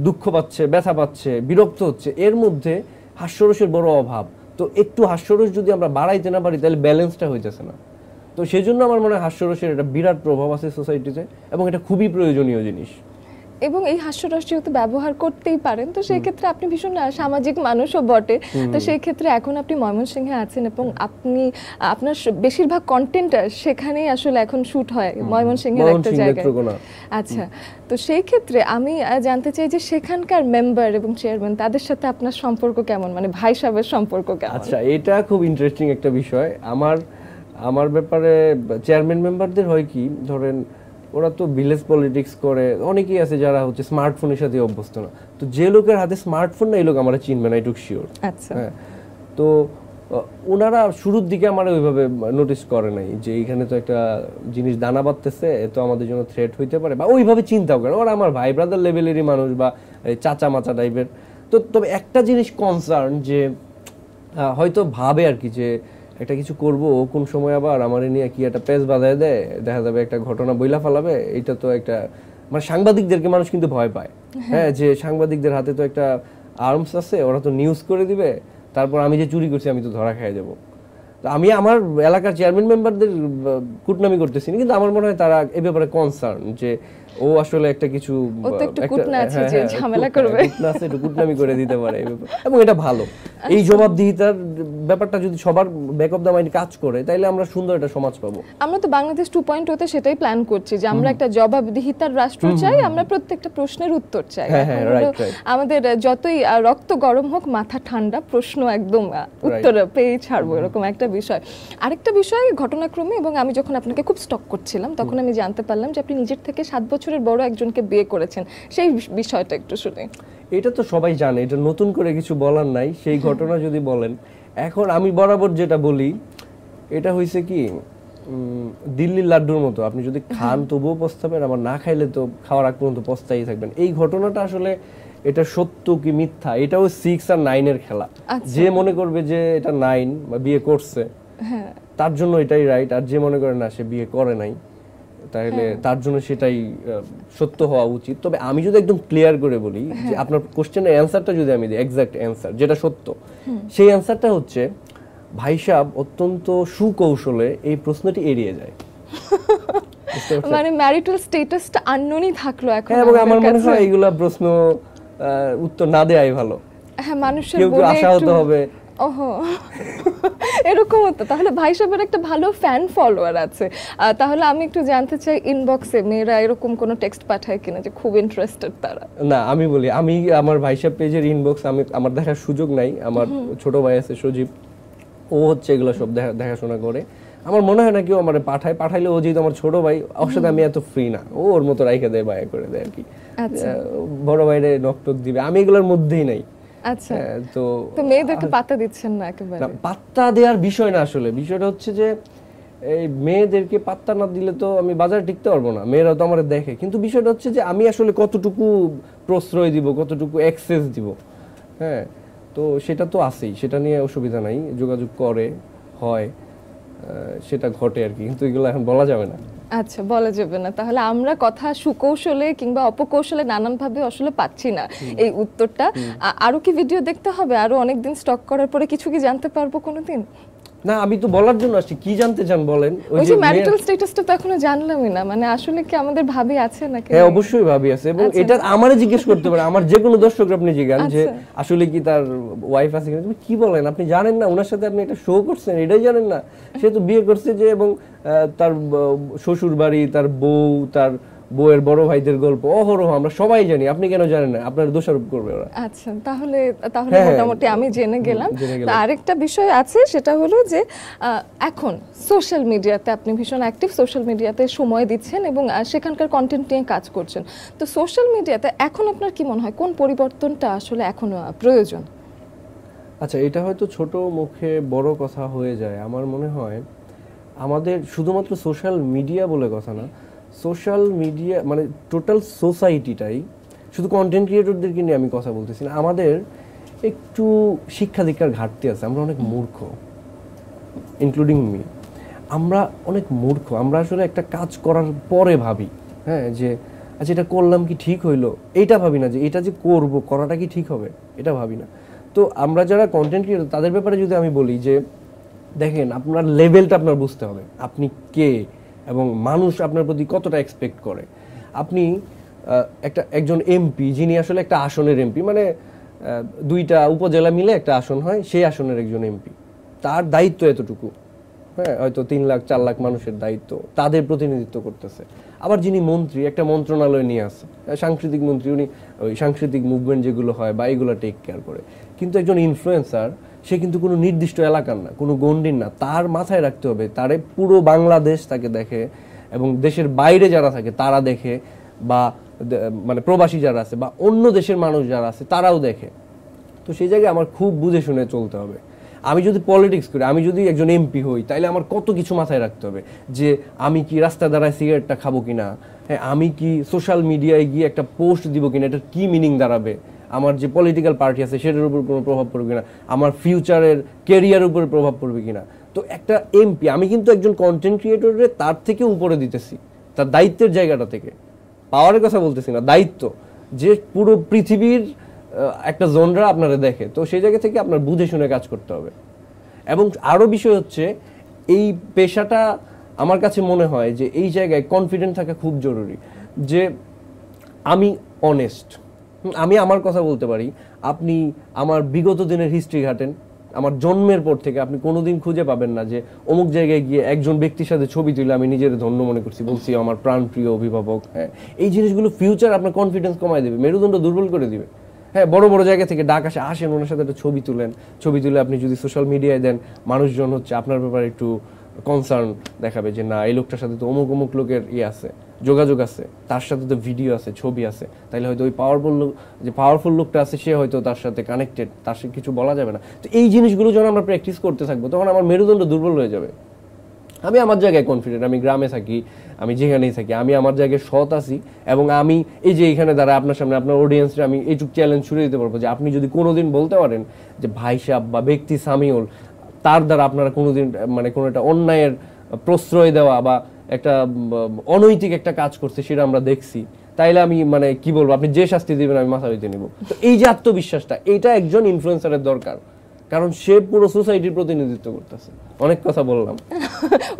দুঃখ পাচ্ছে, ব্যথা পাচ্ছে, বিরক্ত হচ্ছে। এর মধ্যে হাস্যরসের বড় অভাব। তো একটু হাস্যরস যদি আমরা বাড়াইতে না পারি তাহলে ব্যালেন্সটা হইতেছে না। তো সেই জন্য আমার মনে হয় হাস্যরসের একটা বিরাট প্রভাব আছে সোসাইটিতে, এবং এটা খুবই প্রয়োজনীয় জিনিস। এবং এই হাস্যরস যেহেতু ব্যবহার করতেই পারেন, তো সেই ক্ষেত্রে আপনি ভীষণ সামাজিক মানুষও বটে। তো সেই ক্ষেত্রে এখন আপনি ময়মনসিংহে আছেন এবং আপনি আপনার বেশিরভাগ কন্টেন্ট সেখানেই আসলে এখন শুট হয়, ময়মনসিংহের একটা জায়গায়। আচ্ছা, তো সেই ক্ষেত্রে আমি জানতে চাই যে সেখানকার মেম্বার এবং চেয়ারম্যান তাদের সাথে আপনার সম্পর্ক কেমন, মানে ভাই সাহেবের সম্পর্ক কেমন? আচ্ছা, এটা খুব ইন্টারেস্টিং একটা বিষয়। আমার ব্যাপারে চেয়ারম্যান মেম্বারদের হয় কি, ধরেন ওরা তো ভিলেজ পলিটিক্স করে, অনেকেই আছে যারা হচ্ছে স্মার্টফোনের সাথে অভ্যস্ত না। তো যে লোকের হাতে স্মার্টফোন না, এই লোক আমরা চিনবে না, এটুকু শিওর। আচ্ছা, হ্যাঁ, তো ওনারা শুরুর দিকে আমার ওইভাবে নোটিস করে নাই যে এইখানে তো একটা জিনিস দানা বাঁধতেছে, তো আমাদের জন্য থ্রেট হইতে পারে, বা ওইভাবে চিন্তাও করে। ওরা আমার ভাই ব্রাদার লেভেলেরই মানুষ, বা চাচা মাচা টাইপের। তো তবে একটা জিনিস কনসার্ন, যে হয়তো ভাবে আর কি যে একটা কিছু করব, কোন সময় আবার আমার নিয়ে কি একটা পেজ বাঁধায় দেয়, দেখা যাবে একটা ঘটনা বইলা ফেলাবে। এটা তো একটা মানে সাংবাদিকদেরকে মানুষ কিন্তু ভয় পায়, হ্যাঁ, যে সাংবাদিকদের হাতে তো একটা আর্মস আছে, ওরা তো নিউজ করে দিবে, তারপর আমি যে চুরি করছি আমি তো ধরা খেয়ে যাবো। তো আমি আমার এলাকার চেয়ারম্যান মেম্বারদের কুটনামি করতেছি না, কিন্তু আমার মনে হয় তারা এই ব্যাপারে কনসার্ন যে ও আসলে একটা কিছু কুটনামি করে দিতে পারে, এবং এটা ভালো। এই জবাবদিহিতার ব্যাপারটা যদি সবার ব্যাক অফ দ্য মাইন্ড কাজ করে, তাইলে আমরা সুন্দর একটা সমাজ পাবো। আমরা তো বাংলাদেশ 2.0 তে সেটাই প্ল্যান করছি যে আমরা একটা জবাবদিহিতার রাষ্ট্র চাই, আমরা প্রত্যেকটা প্রশ্নের উত্তর চাই। আমাদের যতই রক্ত গরম হোক, মাথা ঠান্ডা, প্রশ্ন একদম উত্তর পেয়ে ছাড়বো, এরকম একটা বিষয়। আরেকটা বিষয় ঘটনাক্রমে, এবং আমি যখন আপনাকে খুব স্টক করছিলাম তখন আমি জানতে পারলাম যে আপনি নিজের থেকে 7 বছরের বড় একজনকে বিয়ে করেছেন। সেই বিষয়টা একটু শুনি। এটা তো সবাই জানে, এটা নতুন করে কিছু বলার নাই। সেই ঘটনা যদি বলেন, এখন আমি বরাবর যেটা বলি, এটা হইছে কি দিল্লির লাড্ডুর মতো, আপনি যদি খান তবুও পস্তাবেন, আবার না খাইলে তো খাওয়ার আগ পর্যন্ত পস্তাই থাকবেন। এই ঘটনাটা আসলে এটা সত্য কি মিথ্যা, এটাও 6 আর 9 এর খেলা। যে মনে করবে যে এটা 9 বা বিয়ে করছে, তার জন্য এটাই রাইট, আর যে মনে করে না সে বিয়ে করে নাই, তাহলে তার জন্য সেটাই সত্য হওয়া উচিত। তবে আমি যদি একদম ক্লিয়ার করে বলি যে আপনার কোশ্চেনের অ্যানসারটা যদি আমি দিই, এক্সাক্ট অ্যানসার যেটা সত্য, সেই অ্যানসারটা হচ্ছে ভাই সাহেব অত্যন্ত সুকৌশলে এই প্রশ্নটি এড়িয়ে যায়। মানে ম্যারিটাল স্ট্যাটাসটা আননোনই থাকলো এখন। এবং আমার মনে হয় এইগুলা প্রশ্ন উত্তর না দেয়াই ভালো। হ্যাঁ, মানুষের বলে আশাহত হবে। ওহো, এরকম হতো। তাহলে ভাই সাহেবের একটা ভালো ফ্যান ফলোয়ার আছে। তাহলে আমি একটু জানতে চাই, ইনবক্সে মেয়েরা এরকম কোনো টেক্সট পাঠায় কিনা যে খুব ইন্টারেস্টেড তারা? না, আমি বলি, আমি আমার ভাই সাহেব পেজের ইনবক্স আমার দেখার সুযোগ নাই। আমার ছোট ভাই আছে সজীব, ও হচ্ছে এগুলো সব দেখাশোনা করে। আমার মনে হয় না কেউ আমার পাঠাইলে, ও যেহেতু আমার ছোট ভাই, ওর সাথে আমি এত ফ্রি না, ও ওর মতো রাইখে দেয়, বায়া করে দেয় আর কি। বড় ভাইরে নকটক দিবে, আমি এগুলোর মধ্যেই নাই। আচ্ছা, তো মেয়েদেরকে পাত্তা দিচ্ছেন না একেবারে? পাত্তা দেওয়ার বিষয় না, আসলে বিষয়টা হচ্ছে যে এই মেয়েদেরকে পাত্তা না দিলে তো আমি বাজারে টিকতে পারবো না। মেয়েরা তো আমার দেখে, কিন্তু বিষয়টা হচ্ছে যে আমি আসলে কতটুকু প্রশ্রয় দিব, কতটুকু অ্যাক্সেস দিব, হ্যাঁ, তো সেটা তো আছেই, সেটা নিয়ে অসুবিধা নাই, যোগাযোগ করে হয়, সেটা ঘটে আর কি, কিন্তু এগুলো এখন বলা যাবে না। আচ্ছা, বলা যাবে না। তাহলে আমরা কথা সুকৌশলে কিংবা অপকৌশলে নানান ভাবে আসলে পাচ্ছি না এই উত্তরটা। আরো কি ভিডিও দেখতে হবে? আরো অনেকদিন স্টক করার পরে কিছু কি জানতে পারবো কোনোদিন? না, আমি তো বলার জন্য আসছি, কি জানতে চান বলেন? ওই যে ম্যারিটাল স্ট্যাটাসটা তো এখনো জানলামই না, মানে আসলে কি আমাদের ভাবি আছে নাকি? হ্যাঁ, অবশ্যই ভাবি আছে, এবং এটা আমারে জিজ্ঞেস করতে পারে, আমার যে কোনো দর্শক আপনি জিজ্ঞান যে আসলে কি তার ওয়াইফ আছে কিনা। তুমি কি বলেন, আপনি জানেন না ওনার সাথে আপনি একটা শো করছেন, এটাই জানেন না? সে তো বিয়ে করছে যে, এবং তার শ্বশুর বাড়ি, তার বউ, তার বউয়ের বড় ভাইদের গল্প অহরহ আমরা সবাই জানি, আপনি কেন জানেন না? আপনার দোষারোপ করবে ওরা। আচ্ছা, তাহলে মোটামুটি আমি জেনে গেলাম। আরেকটা বিষয় আছে, সেটা হলো যে এখন সোশ্যাল মিডিয়াতে আপনি ভীষণ অ্যাক্টিভ, সোশ্যাল মিডিয়াতে সময় দিচ্ছেন এবং সেখানকার কন্টেন্ট নিয়ে কাজ করছেন। তো সোশ্যাল মিডিয়াতে এখন আপনার কি মনে হয় কোন পরিবর্তনটা আসলে এখন প্রয়োজন? আচ্ছা, এটা হয়তো ছোট মুখে বড় কথা হয়ে যায়। আমার মনে হয় আমাদের শুধুমাত্র সোশ্যাল মিডিয়া বলে কথা না, সোশ্যাল মিডিয়া মানে টোটাল সোসাইটিটাই, শুধু কন্টেন্ট ক্রিয়েটরদেরকে নিয়ে আমি কথা বলতেছি না, আমাদের একটু শিক্ষা দীক্ষার ঘাটতি আছে। আমরা অনেক মূর্খ, ইনক্লুডিং মি। আমরা অনেক মূর্খ। আমরা আসলে একটা কাজ করার পরে ভাবি, হ্যাঁ, যে আচ্ছা এটা করলাম কি ঠিক হইলো, এইটা ভাবি না যে এটা যে করবো, করাটা কি ঠিক হবে, এটা ভাবি না। তো আমরা যারা কন্টেন্ট ক্রিয়েটর, তাদের ব্যাপারে যদি আমি বলি যে দেখেন, আপনার লেভেলটা আপনার বুঝতে হবে, আপনি কে এবং মানুষ আপনার প্রতি কতটা এক্সপেক্ট করে। আপনি একজন এমপি যিনি আসলে একটা আসনের এমপি, মানে 2টা উপজেলা মিলে একটা আসন হয়, সেই আসনের একজন এমপি, তার দায়িত্ব এতটুকু, হ্যাঁ, হয়তো 3 লাখ 4 লাখ মানুষের দায়িত্ব, তাদের প্রতিনিধিত্ব করতেছে। আবার যিনি মন্ত্রী, একটা মন্ত্রণালয় নিয়ে আছে, সাংস্কৃতিক মন্ত্রী, উনি ওই সাংস্কৃতিক মুভমেন্ট যেগুলো হয় বা এগুলো টেক কেয়ার করে। কিন্তু একজন ইনফ্লুয়েন্সার, সে কিন্তু কোনো নির্দিষ্ট এলাকার না, কোনো গণ্ডির না, তার মাথায় রাখতে হবে তারে পুরো বাংলাদেশ তাকে দেখে, এবং দেশের বাইরে যারা থাকে তারা দেখে, বা মানে প্রবাসী যারা আছে বা অন্য দেশের মানুষ যারা আছে তারাও দেখে। তো সেই জায়গায় আমার খুব বুঝে শুনে চলতে হবে। আমি যদি পলিটিক্স করি, আমি যদি একজন এমপি হই, তাইলে আমার কত কিছু মাথায় রাখতে হবে, যে আমি কি রাস্তা দাঁড়ায় সিগারেটটা খাবো কিনা, হ্যাঁ, আমি কি সোশ্যাল মিডিয়ায় গিয়ে একটা পোস্ট দিব কিনা, এটার কি মিনিং দাঁড়াবে, আমার যে পলিটিক্যাল পার্টি আছে সেটার উপর কোনো প্রভাব পড়বে কিনা, আমার ফিউচারের কেরিয়ারের উপরে প্রভাব পড়বে কিনা। তো একটা এমপি, আমি কিন্তু একজন কন্টেন্ট ক্রিয়েটরের তার থেকে উপরে দিতেছি, তার দায়িত্বের জায়গাটা থেকে, পাওয়ারের কথা বলতেছি না, দায়িত্ব, যে পুরো পৃথিবীর একটা জনরা আপনারা দেখে। তো সেই জায়গা থেকে আপনার বুঝে শুনে কাজ করতে হবে। এবং আরো বিষয় হচ্ছে, এই পেশাটা আমার কাছে মনে হয় যে এই জায়গায় কনফিডেন্ট থাকা খুব জরুরি, যে আমি অনেস্ট, আমি আমার কথা বলতে পারি। আপনি আমার বিগত দিনের হিস্ট্রি ঘাটেন, আমার জন্মের পর থেকে আপনি কোনোদিন খুঁজে পাবেন না যে অমুক জায়গায় গিয়ে একজন ব্যক্তির সাথে ছবি তুলে আমি নিজের ধন্য মনে করছি, বলছি আমার প্রাণপ্রিয় অভিভাবক। হ্যাঁ, এই জিনিসগুলো ফিউচার আপনার কনফিডেন্স কমায় দেবে, মেরুদণ্ড দুর্বল করে দিবে। হ্যাঁ, বড় বড় জায়গা থেকে ডাক আসেন, ওনার সাথে একটা ছবি তুলেন, ছবি তুলে আপনি যদি সোশ্যাল মিডিয়ায় দেন, মানুষজন হচ্ছে আপনার ব্যাপারে একটু কনসার্ন দেখাবে, যে না, এই লোকটার সাথে তো অমুক অমুক লোকের আছে, যোগাযোগ আছে, তার সাথে তো ভিডিও আছে, ছবি আছে, তাইলে হয়তো ওই পাওয়ারফুল লোকটা আছে, সে হয়তো তার সাথে কানেক্টেড, তার সাথে কিছু বলা যাবে না। তো এই জিনিসগুলো যখন আমরা প্র্যাকটিস করতে থাকবো, তখন আমার মেরুদণ্ড দুর্বল হয়ে যাবে। আমি আমার জায়গায় কনফিডেন্ট, আমি গ্রামে থাকি, আমি যেখানেই থাকি, আমি আমার জায়গায় সৎ আছি, এবং আমি এই যে এখানে দাঁড়ায় আপনার সামনে আপনার অডিয়েন্সে আমি এইটুক চ্যালেঞ্জ ছুড়ে দিতে পারবো, যে আপনি যদি কোনোদিন বলতে পারেন যে ভাই সাহেব বা ব্যক্তি সামিউল, তার দ্বারা আপনারা কোনোদিন মানে কোনো একটা অন্যায়ের প্রশ্রয় দেওয়া বা একটা অনৈতিক একটা কাজ করছে সেটা আমরা দেখছি, তাইলে আমি মানে কি বলবো, আপনি যে শাস্তি দিবেন আমি মাথা দিতে নিব। তো এই যে আত্মবিশ্বাসটা, এটা একজন ইনফ্লুয়েন্সারের দরকার, কারণ সে পুরো সোসাইটির প্রতিনিধিত্ব করতেছে। অনেক কথা বললাম।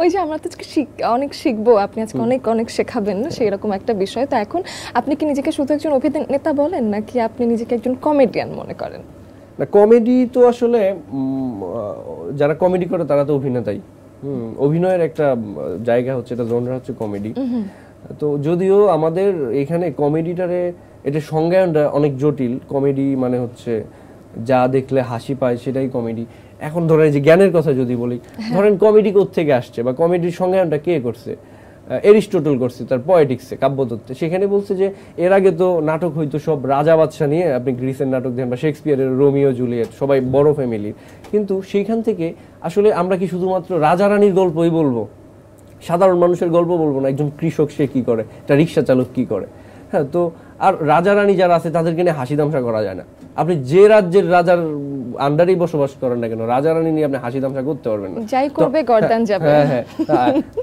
ওই যে আমরা তো অনেক শিখবো, আপনি আজকে অনেক অনেক শেখাবেন না, সেই রকম একটা বিষয়। তো এখন আপনি কি নিজেকে শুধু একজন অভিনেতা বলেন, নাকি আপনি নিজেকে একজন কমেডিয়ান মনে করেন? না, কমেডি তো আসলে যারা কমেডি করে তারা তো অভিনেতাই। অভিনয়ের একটা জায়গা হচ্ছে, এটা জনরা হচ্ছে কমেডি। তো যদিও আমাদের এখানে কমেডিটারে এটা সংজ্ঞায়নটা অনেক জটিল। কমেডি মানে হচ্ছে যা দেখলে হাসি পায় সেটাই কমেডি। এখন ধরেন যে জ্ঞানের কথা যদি বলি, ধরেন কমেডি কোত্থেকে আসছে বা কমেডির সংজ্ঞায়নটা কে করছে? এরিস্টটল করছে তার পয়েটিক্সে, কাব্যতত্ত্বে। সেখানে বলছে যে এর আগে তো নাটক হইতো সব রাজা বাদশা নিয়ে, আপনি গ্রিসের নাটক দেন বা শেক্সপিয়ারের রোমিও জুলিয়েট, সবাই বড় ফ্যামিলির। কিন্তু সেইখান থেকে আসলে আমরা কি শুধুমাত্র রাজা রানীর গল্পই বলবো, সাধারণ মানুষের গল্প বলবো না? একজন কৃষক সে কি করে, একটা রিক্সা চালক কি করে? হ্যাঁ, তো আর রাজা রানী যারা আছে তাদেরকে নিয়ে হাসি তামসা করা যায় না। আপনি যে রাজ্যের রাজার আন্ডারেই বসবাস করেন না কেন, রাজা রানী নিয়ে আপনি হাসি তামসা করতে পারবেন না, যাই করবে গর্দান যাবে। হ্যাঁ,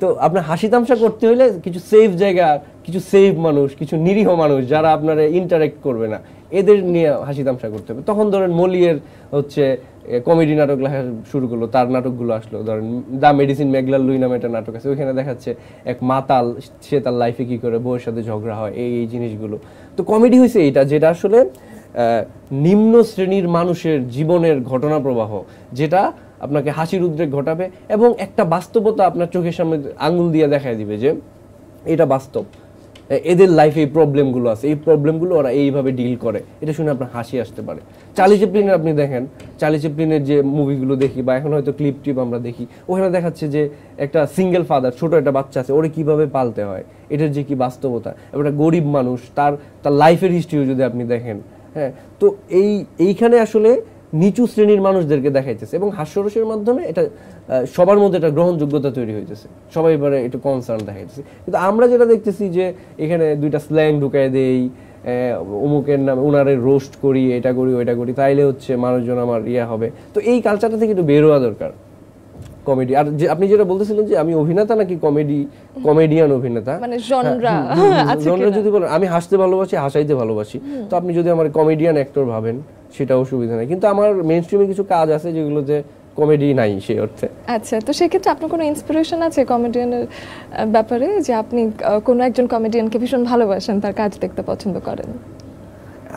তো আপনি হাসি তামসা করতে হলে কিছু সেফ জায়গা, কিছু সেফ মানুষ, কিছু নিরীহ মানুষ যারা আপনার ইন্টারেক্ট করবে না, এদের নিয়ে হাসি তামসা করতে হবে। তখন ধরেন মলিয়ের হচ্ছে কমেডি নাটক লেখা শুরু করলো, তার নাটকগুলো আসলো। ধরেন দ্য মেডিসিন ম্যাগলার লুই নামে একটা নাটক আছে, ওইখানে দেখাচ্ছে এক মাতাল, সে তার লাইফে কি করে বউয়ের সাথে ঝগড়া হয়, এই জিনিসগুলো। তো কমেডি হয়েছে এইটা, যেটা আসলে নিম্ন শ্রেণীর মানুষের জীবনের ঘটনা প্রবাহ, যেটা আপনাকে হাসির উদ্রেক ঘটাবে এবং একটা বাস্তবতা আপনার চোখের সামনে আঙুল দিয়ে দেখায় দিবে যে এটা বাস্তব, এদের লাইফে এই প্রবলেমগুলো আছে, এই প্রবলেমগুলো ওরা এইভাবে ডিল করে। এটা শুনে আপনার হাসি আসতে পারে। চার্লি চ্যাপলিনের আপনি দেখেন, চার্লি চ্যাপলিনের যে মুভিগুলো দেখি বা এখন হয়তো ক্লিপ টিপ আমরা দেখি, ওখানে দেখাচ্ছে যে একটা সিঙ্গেল ফাদার, ছোট একটা বাচ্চা আছে, ওরে কিভাবে পালতে হয়, এটার যে কি বাস্তবতা। এবং একটা গরিব মানুষ, তার লাইফের হিস্ট্রিও যদি আপনি দেখেন, হ্যাঁ, তো এইখানে আসলে নিচু শ্রেণীর মানুষদেরকে দেখাইতেছে এবং হাস্যরসের মাধ্যমে এটা সবার মধ্যে একটা গ্রহণযোগ্যতা তৈরি হইতেছে, সবাই এবারে একটু কনসার্ন দেখাইতেছে। কিন্তু আমরা যেটা দেখতেছি যে এখানে দুইটা স্ল্যাং ঢুকাই দেই, অমুকের নামে উনারে রোস্ট করি, এটা করি ওইটা করি, তাইলে হচ্ছে মানুষজন আমার হবে। তো এই কালচারটা থেকে একটু বের হওয়া দরকার কমেডি। আর যে আপনি যেটা বলতেছিলেন যে আমি অভিনেতা নাকি কমেডিয়ান অভিনেতা, মানে জনরা যদি বলেন, আমি হাসতে ভালোবাসি, হাসাইতে ভালোবাসি, তো আপনি যদি আমার কমেডিয়ান অ্যাক্টর ভাবেন সেটা অসুবিধা নেই। কিন্তু আমার মেইন স্ট্রিমে কিছু কাজ আছে যেগুলোতে কমেডি নাই সেই অর্থে। আচ্ছা, তো সেক্ষেত্রে আপনার কোনো ইন্সপিরেশন আছে কমেডিয়ানের ব্যাপারে, যে আপনি কোনো একজন কমেডিয়ানকে ভীষণ ভালোবাসেন, তার কাজ দেখতে পছন্দ করেন?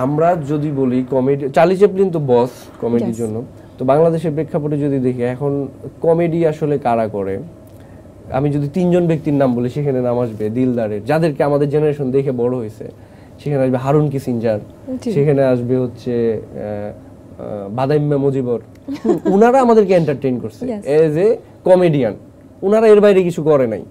আমরা যদি বলি কমেডি, চার্লি চ্যাপলিন তো বস কমেডির জন্য। তো বাংলাদেশের প্রেক্ষাপটে যদি দেখি এখন কমেডি আসলে কারা করে, আমি যদি 3 জন ব্যক্তির নাম বলি সেখানে নাম আসবে দিলদারের, যাদেরকে আমাদের জেনারেশন দেখে বড় হয়েছে। সেখানে আসবে হারুন কিসিঞ্জার, সেখানে আসবে হচ্ছে বাদাইম্মা মুজিবর। উনারা আমাদেরকে এন্টারটেইন করছে এজ এ কমেডিয়ান, উনারা এর বাইরে কিছু করে নাই,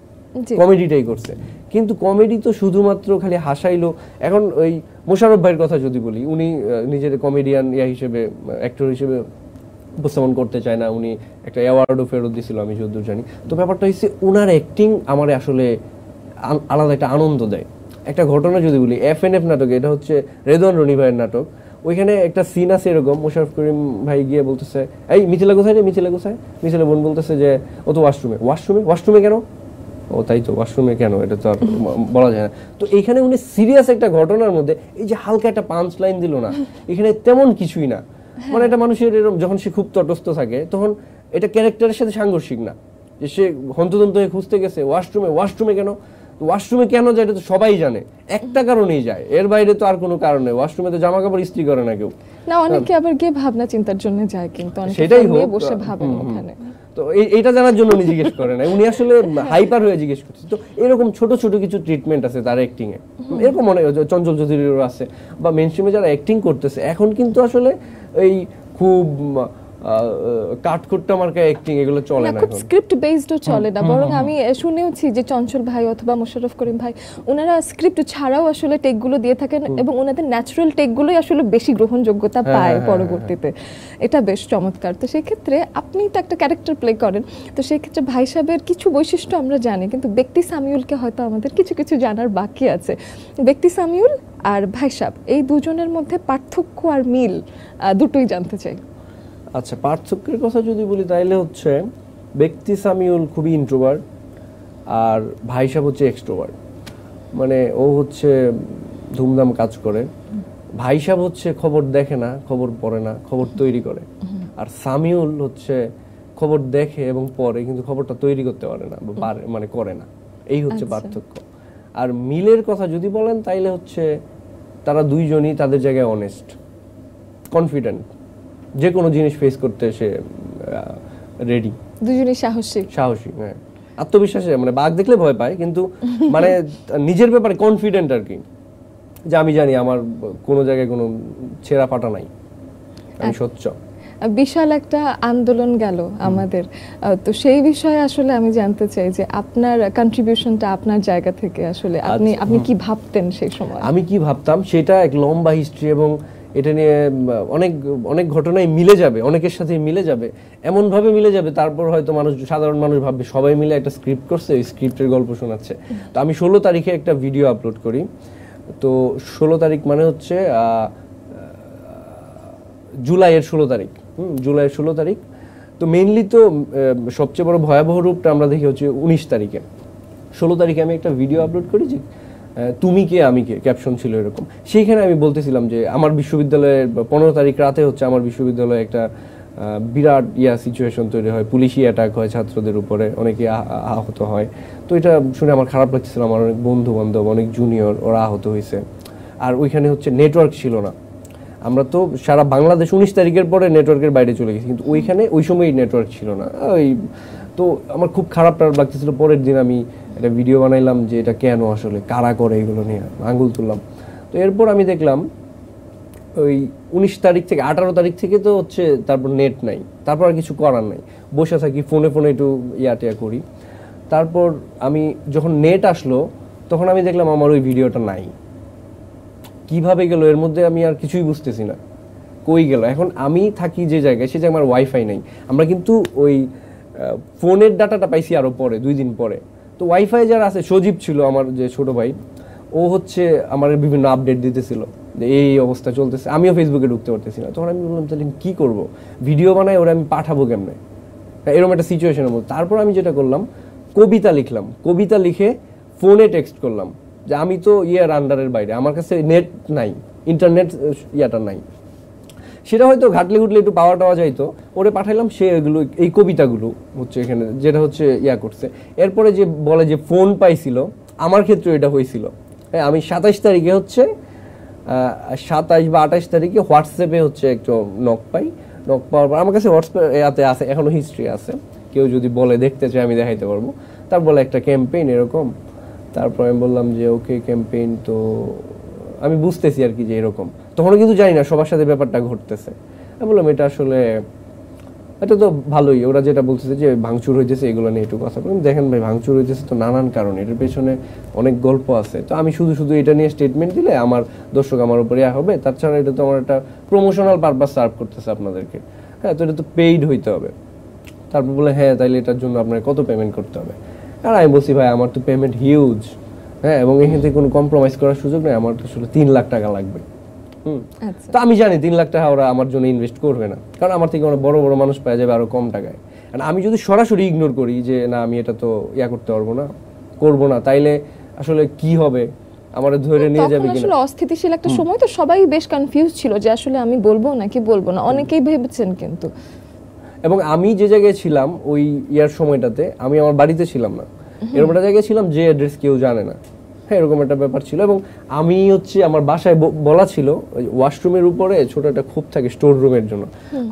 কমেডিটাই করছে। কিন্তু কমেডি তো শুধুমাত্র খালি হাসাইলো। এখন ওই মোশাররফ ভাইয়ের কথা যদি বলি, উনি নিজের কমেডিয়ান হিসেবে, অ্যাক্টর হিসেবে উপস্থাপন করতে চায় না, উনি একটা অ্যাওয়ার্ডও ফেরত দিয়েছিল আমি যতদূর জানি। তো ব্যাপারটা হচ্ছে উনার অ্যাক্টিং আমার আসলে আলাদা একটা আনন্দ দেয়। একটা ঘটনা যদি বলি, FNF নাটকে, এটা হচ্ছে রেদওয়ান রনি ভাইয়ের নাটক, ওইখানে একটা সিন আছে এরকম, মোশাররফ করিম ভাই গিয়ে বলতেছে, এই মিথিলা কোথায় রে, মিথিলা কোথায়? মিথিলা বোন বলতেছে যে ও তো ওয়াশরুমে। ওয়াশরুমে কেন? ও তাই তো, ওয়াশরুমে কেন, এটা তো আর বলা যায় না। তো এইখানে উনি সিরিয়াস একটা ঘটনার মধ্যে এই যে হালকা একটা পাঞ্চ লাইন দিল না, এখানে তেমন কিছুই না। মানে একটা মানুষের এরকম যখন সে খুব তটস্থ থাকে, তখন এটা ক্যারেক্টারের সাথে সাংঘর্ষিক না, যে সে হন্তদন্ত হয়ে খুঁজতে গেছে ওয়াশরুমে কেন? ওয়াশরুমে কেন যায় এটা তো সবাই জানে, একটা কারণেই যায়, এর বাইরে তো আর কোনো কারণ নেই। ওয়াশরুমে তো জামা কাপড় ইস্ত্রি করে না কেউ, না অনেকে আবার গিয়ে ভাবনা চিন্তার জন্য যায়, কিন্তু সেটাই হোক বসে ভাবেন ওখানে। তো এইটা জানার জন্য উনি জিজ্ঞেস করে না, উনি আসলে হাইপার হয়ে জিজ্ঞেস করছে। তো এরকম ছোট ছোট কিছু ট্রিটমেন্ট আছে তার অ্যাক্টিং এ, এরকম অনেক, চঞ্চল চৌধুরীরও আছে, বা মেইনস্ট্রিমে যারা অ্যাক্টিং করতেছে এখন কিন্তু আসলে এই খুব কাটকুট্টা মার্কা অ্যাক্টিং এগুলো চলে না, খুব স্ক্রিপ্ট বেসডও চলে না। বরং আমি শুনেওছি যে চঞ্চল ভাই অথবা মোশাররফ করিম ভাই, ওনারা স্ক্রিপ্ট ছাড়াও আসলে টেকগুলো দিয়ে থাকেন এবং ওনাদের ন্যাচারাল টেকগুলোই আসলে বেশি গ্রহণযোগ্যতা পায় পরবর্তীতে। এটা বেশ চমৎকার। তো সেই ক্ষেত্রে আপনি তো একটা ক্যারেক্টার প্লে করেন, তো সেই ক্ষেত্রে ভাই সাহেবের কিছু বৈশিষ্ট্য আমরা জানি, কিন্তু ব্যক্তি সামিউলকে হয়তো আমাদের কিছু কিছু জানার বাকি আছে। ব্যক্তি সামিউল আর ভাই সাহেব, এই দুজনের মধ্যে পার্থক্য আর মিল দুটোই জানতে চাই। আচ্ছা, পার্থক্যের কথা যদি বলি তাহলে হচ্ছে ব্যক্তি সামিউল খুবই ইন্ট্রোভার্ট আর ভাই সাহেব হচ্ছে এক্সট্রোভার্ট। মানে ও হচ্ছে ধুমধাম কাজ করে, ভাই সাহেব হচ্ছে খবর দেখে না, খবর পড়ে না, খবর তৈরি করে। আর সামিউল হচ্ছে খবর দেখে এবং পড়ে, কিন্তু খবরটা তৈরি করতে পারে না, মানে করে না। এই হচ্ছে পার্থক্য। আর মিলের কথা যদি বলেন তাইলে হচ্ছে তারা দুইজনই তাদের জায়গায় অনেস্ট, কনফিডেন্ট, যে কোনো জিনিস ফেস করতে সে রেডি, দুজনেই সাহসী, হ্যাঁ, আত্মবিশ্বাসী। মানে বাঘ দেখলে ভয় পায়, কিন্তু মানে নিজের ব্যাপারে কনফিডেন্ট আর কি, যে আমি জানি আমার কোনো জায়গায় কোনো ছেঁড়া ফাটা নাই, আমি সচ্চ। বিশাল একটা আন্দোলন গেল আমাদের, তো সেই বিষয়ে আসলে আমি জানতে চাই যে আপনার কন্ট্রিবিউশনটা আপনার জায়গা থেকে আসলে আপনি কি ভাবতেন সেই সময়? আমি কি ভাবতাম সেটা এক লম্বা হিস্ট্রি, এবং এটা নিয়ে অনেক অনেক ঘটনায় মিলে যাবে, অনেকের সাথে মিলে যাবে, এমন ভাবে মিলে যাবে তারপর হয়তো সাধারণ মানুষ ভাববে সবাই মিলে একটা স্ক্রিপ্ট করছে, ওই স্ক্রিপ্টের গল্প শোনাচ্ছে। তো আমি 16 তারিখে একটা ভিডিও আপলোড করি। তো 16 তারিখ মানে হচ্ছে জুলাইয়ের 16 তারিখ, জুলাইয়ের 16 তারিখ। তো মেইনলি তো সবচেয়ে বড় ভয়াবহ রূপটা আমরা দেখি হচ্ছে 19 তারিখে। 16 তারিখে আমি একটা ভিডিও আপলোড করি যে তুমি কে আমি কে, ক্যাপশন ছিল এরকম। সেইখানে আমি বলতেছিলাম যে আমার বিশ্ববিদ্যালয়ের 15 তারিখ রাতে হচ্ছে আমার বিশ্ববিদ্যালয়ে একটা বিরাট সিচুয়েশন তৈরি হয়, পুলিশি অ্যাটাক হয় ছাত্রদের উপরে, অনেকে আহত হয়। তো এটা শুনে আমার খারাপ লাগছিল, আমার অনেক বন্ধু বান্ধব, অনেক জুনিয়র ওরা আহত হয়েছে। আর ওইখানে হচ্ছে নেটওয়ার্ক ছিল না, আমরা তো সারা বাংলাদেশ 19 তারিখের পরে নেটওয়ার্কের বাইরে চলে গেছি, কিন্তু ওইখানে ওই সময়ই নেটওয়ার্ক ছিল না। তো আমার খুব খারাপ লাগতেছিল। পরের দিন আমি একটা ভিডিও বানাইলাম যে এটা কেন, আসলে কারা করে, এগুলো নিয়ে আঙুল তুললাম। তো এরপর আমি দেখলাম ওই 19 তারিখ থেকে 18 তারিখ থেকে তো হচ্ছে তারপর নেট নাই, তারপর আর কিছু করার নাই, বসে থাকি, ফোনে একটু টিয়া করি। তারপর আমি যখন নেট আসলো তখন আমি দেখলাম আমার ওই ভিডিওটা নাই। কিভাবে গেল এর মধ্যে আমি আর কিছুই বুঝতেছি না, কই গেল। এখন আমি থাকি যে জায়গায়, সে জায়গায় আমার ওয়াইফাই নাই। আমরা কিন্তু ওই ফোনের ডাটাটা পাইছি আরো পরে, 2 দিন পরে। তো ওয়াইফাই যারা আছে, সজীব ছিল আমার যে ছোট ভাই, ও হচ্ছে আমার বিভিন্ন আপডেট দিতেছিল যে এই অবস্থা চলতেছে, আমিও ফেসবুকে ঢুকতে পারতেছি না। তখন আমি বললাম তাহলে কি করব, ভিডিও বানাই ওরা আমি পাঠাবো কেমনে, এরকম একটা সিচুয়েশনের মধ্যে। তারপর আমি যেটা করলাম, কবিতা লিখলাম, কবিতা লিখে ফোনে টেক্সট করলাম যে আমি তো আন্ডারের বাইরে, আমার কাছে নেট নাই, ইন্টারনেট নাই। সেটা হয়তো ঘাটলে ঘুটলে একটু পাওয়া টাওয়া যাইতো, ওরে পাঠাইলাম, সে এগুলো এই কবিতাগুলো হচ্ছে এখানে যেটা হচ্ছে ইয়া করছে। এরপরে যে বলে যে ফোন পাইছিল, আমার ক্ষেত্রে এটা হয়েছিল। হ্যাঁ, আমি 27 তারিখে হচ্ছে 27 বা 28 তারিখে হোয়াটসঅ্যাপে হচ্ছে একটু নক পাই। নক পাওয়ার পর আমার কাছে হোয়াটসঅ্যাপে আছে, এখনো হিস্ট্রি আছে, কেউ যদি বলে দেখতে চায় আমি দেখাইতে পারবো। তার বলে একটা ক্যাম্পেইন এরকম। তারপর আমি বললাম যে ওকে ক্যাম্পেইন, তো আমি বুঝতেছি আর কি যে এরকম। তখনও কিন্তু জানি না সবার সাথে ব্যাপারটা ঘটতেছে। আমি বললাম এটা আসলে এটা তো ভালোই, ওরা যেটা বলতেছে যে ভাঙচুর হইতেছে এগুলো নিয়ে একটু কথা বলুন। দেখেন ভাই, ভাঙচুর হইতেছে তো নানান কারণে, এটার পেছনে অনেক গল্প আছে। তো আমি শুধু শুধু এটা নিয়ে স্টেটমেন্ট দিলে আমার দর্শক আমার উপরে হবে, তাছাড়া এটা তো আমার একটা প্রমোশনাল পারপাস সার্ভ করতেছে আপনাদেরকে। হ্যাঁ, তো এটা তো পেইড হইতে হবে। তারপর বলে হ্যাঁ তাইলে এটার জন্য আপনার কত পেমেন্ট করতে হবে। আর আমি বলছি ভাই আমার তো পেমেন্ট হিউজ, হ্যাঁ, এবং এখান থেকে কোনো কম্প্রোমাইজ করার সুযোগ নেই, আমার তো আসলে 3 লাখ টাকা লাগবে। তো আমি জানি 3 লাখ টাকা ওরা আমার জন্য ইনভেস্ট করবে না, কারণ আমার থেকে অনেক বড় বড় মানুষ পাওয়া যাবে আরো কম টাকায়। আর আমি যদি সরাসরি ইগনোর করি যে না আমি এটা তো করতে পারবো না, করবো না, তাইলে আসলে কি হবে, আমারে ধরে নিয়ে যাবে কিনা। আসলে অস্থিতিশীল একটা সময়, তো সবাই বেশ কনফিউজ ছিল যে আসলে আমি বলবো নাকি বলবো না, অনেকেই ভেবেছেন কিন্তু। এবং আমি যে জায়গায় ছিলাম ওই ইয়ার সময়টাতে, আমি আমার বাড়িতে ছিলাম না, এরকম একটা জায়গায় ছিলাম যে অ্যাড্রেস কেউ জানে না। হ্যাঁ, এরকম একটা ব্যাপার ছিল। এবং আমি হচ্ছে আমার বাসায় বলা ছিল ওয়াশরুমের উপরে ছোট একটা খোপ থাকে স্টোর রুমের জন্য,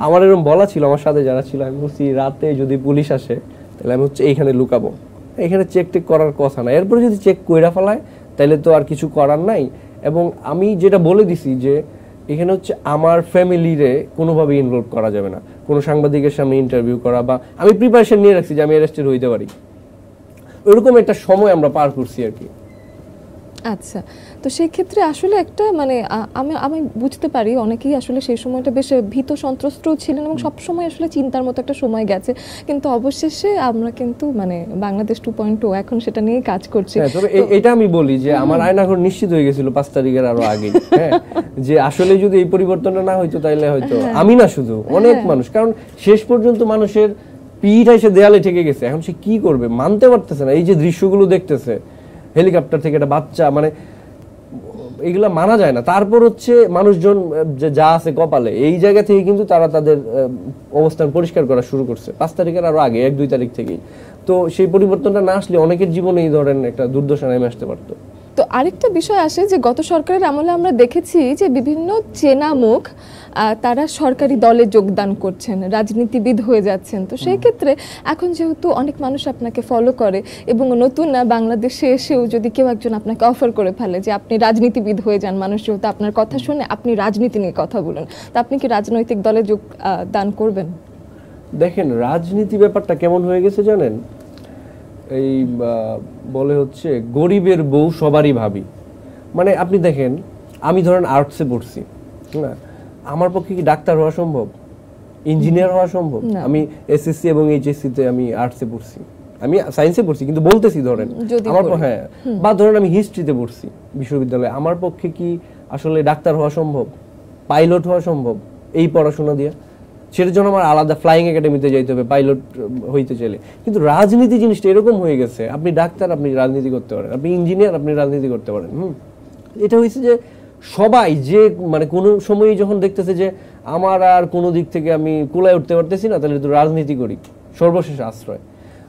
আমার এরকম বলা ছিল আমার সাথে যারা ছিল। আমি বলছি রাতে যদি পুলিশ আসে তাহলে আমি হচ্ছে এইখানে লুকাবো, এখানে চেক টেক করার কথা না, এরপরে যদি চেক কইরা ফেলায় তাহলে তো আর কিছু করার নাই। এবং আমি যেটা বলে দিছি যে এখানে হচ্ছে আমার ফ্যামিলিরে কোনোভাবে ইনভলভ করা যাবে না, কোনো সাংবাদিকের সামনে ইন্টারভিউ করা, বা আমি প্রিপারেশন নিয়ে রাখছি যে আমি অ্যারেস্টেড হইতে পারি। ওইরকম একটা সময় আমরা পার করছি আর কি। আচ্ছা, তো সেই ক্ষেত্রে আসলে একটা মানে আমি আমি বুঝতে পারি অনেকেই আসলে সেই সময়টা বেশ ভীত সন্ত্রস্তও ছিলেন এবং সব সময় আসলে চিন্তার মতো একটা সময় গেছে, কিন্তু অবশেষে আমরা কিন্তু মানে বাংলাদেশ 2.0 এখন সেটা নিয়ে কাজ করছি। তবে এটা আমি বলি যে আমার আয়নাঘর নিশ্চিত হয়ে গেছিল 5 তারিখের আরো আগে, হ্যাঁ, যে আসলে যদি এই পরিবর্তনটা না হইতো তাইলে হয়তো আমি না শুধু অনেক মানুষ, কারণ শেষ পর্যন্ত মানুষের পিঠ এসে দেয়ালে ঠেকে গেছে, এখন সে কি করবে মানতে পারতেছে না। এই যে দৃশ্যগুলো দেখতেছে হেলিকপ্টার থেকে একটা বাচ্চা, মানে এগুলা মানা যায় না। তারপর হচ্ছে মানুষজন যা আছে কপালে, এই জায়গা থেকে কিন্তু তারা তাদের অবস্থান পরিষ্কার করা শুরু করছে 5 তারিখের আরো আগে, 1-2 তারিখ থেকেই। তো সেই পরিবর্তনটা না আসলে অনেকের জীবনে এই ধরেন একটা দুর্দশা নেমে আসতে পারতো। তো আরেকটা বিষয় আসে যে গত সরকারের আমলে আমরা দেখেছি যে বিভিন্ন চেনা মুখ তারা সরকারি দলে যোগদান করছেন, রাজনীতিবিদ হয়ে যাচ্ছেন। তো সেই ক্ষেত্রে এখন যেহেতু অনেক মানুষ আপনাকে ফলো করে এবং নতুন বাংলাদেশে এসেও যদি কেউ একজন আপনাকে অফার করে ফেলে যে আপনি রাজনীতিবিদ হয়ে যান, মানুষ যেহেতু আপনার কথা শুনে আপনি রাজনীতি নিয়ে কথা বলেন, তা আপনি কি রাজনৈতিক দলে যোগদান করবেন? দেখেন রাজনীতি ব্যাপারটা কেমন হয়ে গেছে জানেন, এই বলে হচ্ছে গরিবের বউ সবারই ভাবি। মানে আপনি দেখেন আমি ধরেন আর্টসে পড়ছি, হ্যাঁ, আমার পক্ষে কি ডাক্তার হওয়া সম্ভব, ইঞ্জিনিয়ার হওয়া সম্ভব? আমি এসএসসি এবং এইচএসসি তে আমি আর্টসে পড়ছি, আমি সায়েন্সে পড়ছি, কিন্তু বলতেছি ধরেন আমার, হ্যাঁ, বা ধরেন আমি হিস্ট্রিতে পড়ছি বিশ্ববিদ্যালয়ে, আমার পক্ষে কি আসলে ডাক্তার হওয়া সম্ভব, পাইলট হওয়া সম্ভব এই পড়াশোনা দিয়ে? সেটার জন্য আমার আলাদা ফ্লাইং একাডেমিতে যাইতে হবে পাইলট হইতে চাইলে। কিন্তু রাজনীতি জিনিসটা এরকম হয়ে গেছে, আপনি ডাক্তার আপনি রাজনীতি করতে পারেন, আপনি ইঞ্জিনিয়ার আপনি রাজনীতি করতে পারেন। এটা হয়েছে যে সবাই যে মানে কোনো সময়ই যখন দেখতেছে যে আমার আর কোনো দিক থেকে আমি কুলায় উঠতে পারতেছি না, তাহলে তো রাজনীতি করি, সর্বশেষ আশ্রয়।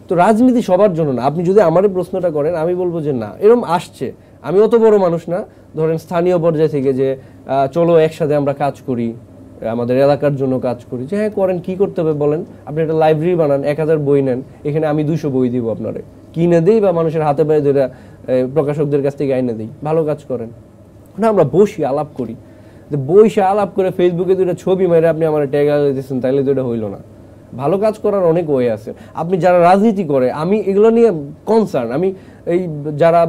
তো রাজনীতি সবার জন্য না। আপনি যদি আমারে প্রশ্নটা করেন আমি বলবো যে না, এরকম আসছে, আমি অত বড় মানুষ না, ধরেন স্থানীয় পর্যায় থেকে যে চলো একসাথে আমরা কাজ করি, আমাদের এলাকার জন্য কাজ করি, যে হ্যাঁ করেন, কি করতে হবে বলেন, আপনি একটা লাইব্রেরি বানান, 1000 বই নেন, এখানে আমি 200 বই দিব আপনারে, কিনে দিই বা মানুষের হাতে পায়ে ধরে প্রকাশকদের কাছ থেকে আইনে দিই, ভালো কাজ করেন না। আমরা বসি আলাপ করি, বইসে আলাপ করে ফেসবুকে দুইটা ছবি মেরে আপনি আমার ট্যাগ দিয়েছেন, তাইলে তো এটা হইলো না। ভালো কাজ করার অনেক ওয়ে আছে। আপনি যারা রাজনীতি করে, আমি এগুলো নিয়ে কনসার্ন, আমি এই যারা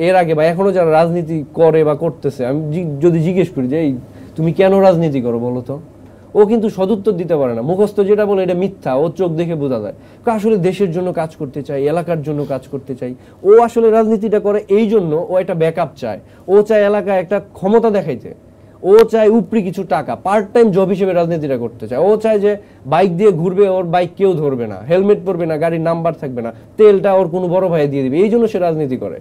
এর আগে বা এখনো যারা রাজনীতি করে বা করতেছে, আমি যদি জিজ্ঞেস করি যে এই তুমি কেন রাজনীতি করো বলো তো, ও কিন্তু সদুত্তর দিতে পারে না, মুখস্থ যেটা বলে এটা মিথ্যা, ও চোখ দেখে বোঝা যায়। আসলে দেশের জন্য কাজ করতে চাই, এলাকার জন্য কাজ করতে চাই। ও আসলে রাজনীতিটা করে এই জন্য, ও একটা ব্যাকআপ চায়, ও চায় এলাকায় একটা ক্ষমতা দেখাইতে, ও চায় উপরি কিছু টাকা, পার্ট টাইম জব হিসেবে রাজনীতিটা করতে চায়। ও চায় যে বাইক দিয়ে ঘুরবে, ওর বাইক কেউ ধরবে না, হেলমেট পরবে না, গাড়ির নাম্বার থাকবে না, তেলটা ওর কোনো বড় ভাই দিয়ে দিবে, এই জন্য সে রাজনীতি করে।